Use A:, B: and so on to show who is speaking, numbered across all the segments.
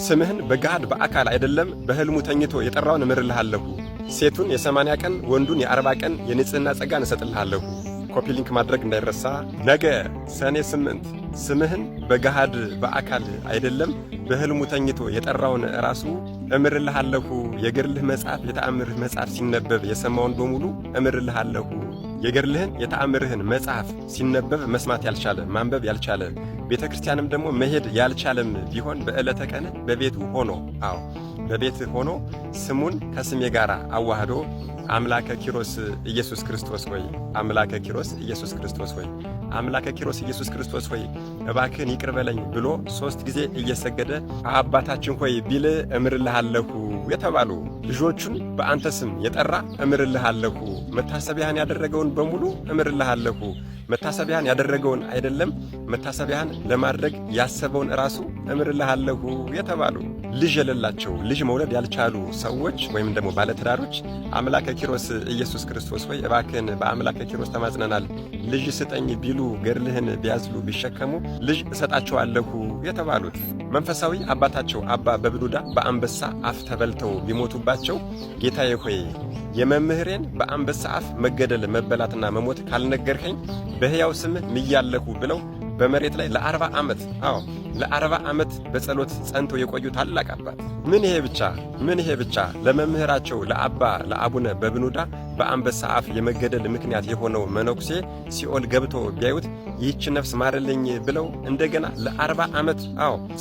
A: ስምህን በገሃድ በአካል አይደለም በሕልሙ ተኝቶ የጠራውን እምርልሃለሁ። ሴቱን የ80 ቀን ወንዱን የ40 ቀን የንጽህና ጸጋን እሰጥልሃለሁ። ኮፒ ሊንክ ማድረግ እንዳይረሳ። ነገ ሰኔ 8 ስምህን በገሃድ በአካል አይደለም በሕልሙ ተኝቶ የጠራውን ራሱ እምርልሃለሁ። የገድልህ መጽሐፍ የተአምርህ መጽሐፍ ሲነበብ የሰማውን በሙሉ እምርልሃለሁ። የገድልህን የተአምርህን መጽሐፍ ሲነበብ መስማት ያልቻለ ማንበብ ያልቻለ ቤተ ክርስቲያንም ደግሞ መሄድ ያልቻለም ቢሆን በዕለተ ቀን በቤቱ ሆኖ በቤት ሆኖ ስሙን ከስሜ ጋር አዋህዶ አምላከ ኪሮስ ኢየሱስ ክርስቶስ ሆይ አምላከ ኪሮስ ኢየሱስ ክርስቶስ ሆይ አምላከ ኪሮስ ኢየሱስ ክርስቶስ ሆይ እባክህን ይቅር በለኝ ብሎ 3 ጊዜ እየሰገደ አባታችን ሆይ ቢል እምርልሃለሁ የተባሉ ልጆቹን በአንተ ስም የጠራ እምርልሃለሁ። መታሰቢያን ያደረገውን በሙሉ እምርልሃለሁ። መታሰቢያን ያደረገውን አይደለም መታሰቢያን ለማድረግ ያሰበውን ራሱ እምርልሃለሁ የተባሉ ልጅ የሌላቸው ልጅ መውለድ ያልቻሉ ሰዎች ወይም ደግሞ ባለትዳሮች አምላከ ኪሮስ ኢየሱስ ክርስቶስ ሆይ እባክህን በአምላከ ኪሮስ ተማጽነናል ልጅ ስጠኝ ቢሉ ገድልህን ቢያዝሉ ቢሸከሙ ልጅ እሰጣቸዋለሁ የተባሉት መንፈሳዊ አባታቸው አባ በብሉዳ በአንበሳ አፍ ተበልተው ቢሞቱባቸው ጌታዬ ሆይ የመምህሬን በአንበሳ አፍ መገደል መበላትና መሞት ካልነገርኸኝ በሕያው ስምህ ምያለሁ ብለው በመሬት ላይ ለ40 ዓመት ለ40 ዓመት በጸሎት ጸንተው የቆዩ ታላቅ አባት ምን ይሄ ብቻ ለመምህራቸው ለአቡነ በብኑዳ በአንበሳ አፍ የመገደል ምክንያት የሆነው መነኩሴ ሲኦል ገብቶ ቢያዩት ይህች ነፍስ ማርልኝ ብለው እንደገና ለ40 ዓመት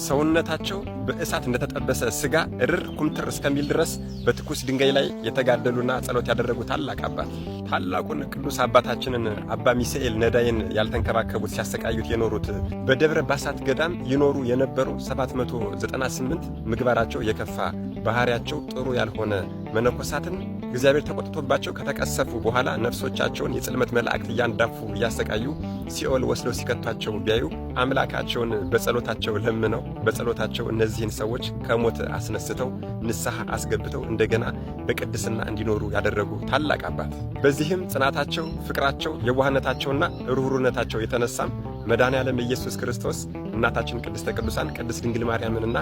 A: ሰውነታቸው በእሳት እንደተጠበሰ ስጋ እርር ኩምትር እስከሚል ድረስ በትኩስ ድንጋይ ላይ የተጋደሉና ጸሎት ያደረጉ ታላቅ አባት ታላቁን ቅዱስ አባታችንን አባ ሚሳኤል ነዳይን ያልተንከባከቡት ሲያሰቃዩት የኖሩት በደብረ ባሳት ገዳም ይኖሩ የነበሩ 798 ምግባራቸው የከፋ ባህሪያቸው ጥሩ ያልሆነ መነኮሳትን እግዚአብሔር ተቆጥቶባቸው ከተቀሰፉ በኋላ ነፍሶቻቸውን የጽልመት መላእክት እያንዳፉ እያሰቃዩ ሲኦል ወስደው ሲከቷቸው ቢያዩ አምላካቸውን በጸሎታቸው ለምነው በጸሎታቸው እነዚህን ሰዎች ከሞት አስነስተው ንስሐ አስገብተው እንደገና በቅድስና እንዲኖሩ ያደረጉ ታላቅ አባት። በዚህም ጽናታቸው፣ ፍቅራቸው፣ የዋህነታቸውና ሩህሩህነታቸው የተነሳም መድኃኔዓለም ኢየሱስ ክርስቶስ እናታችን ቅድስተ ቅዱሳን ቅድስት ድንግል ማርያምንና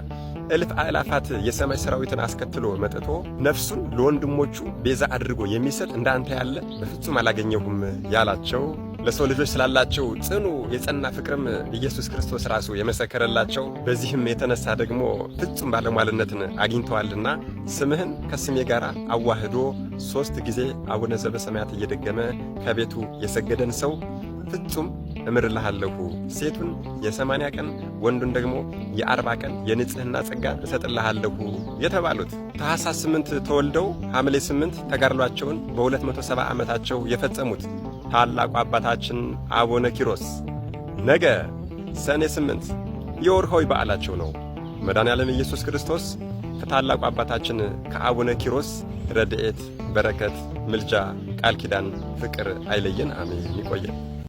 A: እልፍ አእላፋት የሰማይ ሰራዊትን አስከትሎ መጥቶ ነፍሱን ለወንድሞቹ ቤዛ አድርጎ የሚሰጥ እንዳንተ ያለ በፍጹም አላገኘሁም ያላቸው ለሰው ልጆች ስላላቸው ጽኑ የጸና ፍቅርም ኢየሱስ ክርስቶስ ራሱ የመሰከረላቸው በዚህም የተነሳ ደግሞ ፍጹም ባለሟልነትን አግኝተዋልና ስምህን ከስሜ ጋር አዋህዶ 3 ጊዜ አቡነ ዘበሰማያት እየደገመ ከቤቱ የሰገደን ሰው ፍጹም እምርልሃለሁ። ሴቱን የ80 ቀን ወንዱን ደግሞ የ40 ቀን የንጽህና ጸጋ እሰጥልሃለሁ የተባሉት ታኅሳስ 8 ተወልደው ሐምሌ 8 ተጋድሏቸውን በ270 ዓመታቸው የፈጸሙት ታላቁ አባታችን አቡነ ኪሮስ ነገ ሰኔ 8 የወርኃዊ በዓላቸው ነው። መድኃኔዓለም ኢየሱስ ክርስቶስ ከታላቁ አባታችን ከአቡነ ኪሮስ ረድኤት፣ በረከት፣ ምልጃ፣ ቃል ኪዳን፣ ፍቅር አይለየን። አሜን። ይቆየን።